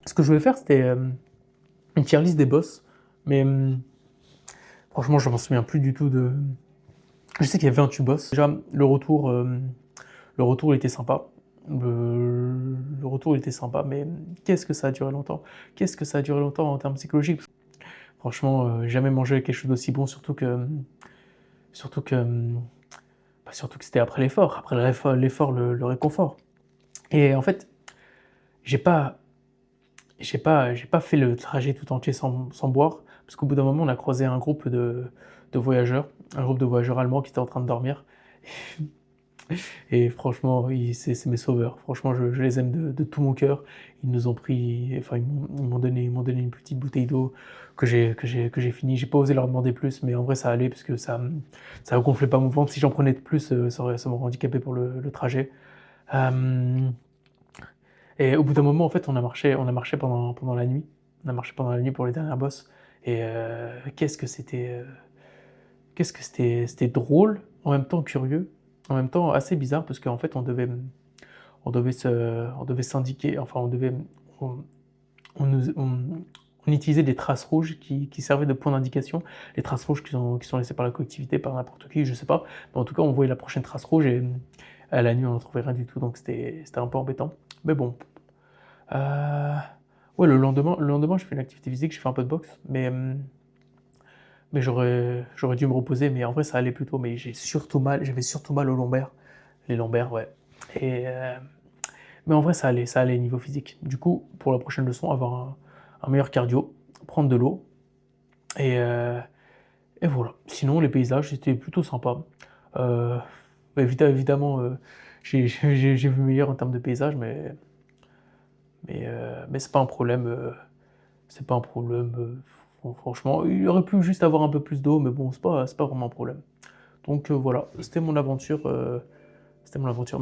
Ce que je voulais faire, c'était une tier list des boss, mais franchement, je m'en souviens plus du tout de. Je sais qu'il y avait 28 boss. Déjà, le retour il était sympa. Le retour il était sympa, mais qu'est-ce que ça a duré longtemps? Qu'est-ce que ça a duré longtemps en termes psychologiques? Franchement, jamais mangé quelque chose d'aussi bon, surtout que, surtout que c'était après l'effort, l'effort, le réconfort. Et en fait, j'ai pas, j'ai pas fait le trajet tout entier sans boire, parce qu'au bout d'un moment, on a croisé de voyageurs, un groupe de voyageurs allemands qui étaient en train de dormir. Et franchement, c'est mes sauveurs. Franchement, je les aime de tout mon cœur. Ils nous ont pris, enfin, ils m'ont donné une petite bouteille d'eau que j'ai fini. J'ai pas osé leur demander plus, mais en vrai, ça allait parce que ça gonflait pas mon ventre. Si j'en prenais de plus, ça m'aurait handicapé pour le trajet. Euh, et au bout d'un moment, en fait, on a marché pendant la nuit. On a marché pendant la nuit pour les dernières bosses. Et qu'est-ce que c'était drôle, en même temps curieux, en même temps assez bizarre parce qu'en fait, on devait s'indiquer, enfin, on, on, nous- on utilisait des traces rouges qui servaient de point d'indication, les traces rouges qui sont laissées par la collectivité, par n'importe qui, je sais pas. Mais en tout cas, on voyait la prochaine trace rouge et à la nuit, on n'en trouvait rien du tout, donc c'était un peu embêtant. Mais bon. Euh, ouais, le lendemain, je fais une activité physique, je fais un peu de boxe, mais j'aurais dû me reposer, mais en vrai, ça allait plutôt. Mais j'avais surtout mal aux lombaires. Les lombaires, ouais. Et, mais en vrai, ça allait niveau physique. Du coup, pour la prochaine leçon, avoir un meilleur cardio, prendre de l'eau, et, euh, et voilà. Sinon, les paysages, c'était plutôt sympa. Euh, évidemment, j'ai vu meilleur en termes de paysage, mais c'est pas un problème. C'est pas un problème. Franchement, il aurait pu juste avoir un peu plus d'eau, mais bon, c'est pas vraiment un problème. Donc voilà, c'était mon aventure. C'était mon aventure.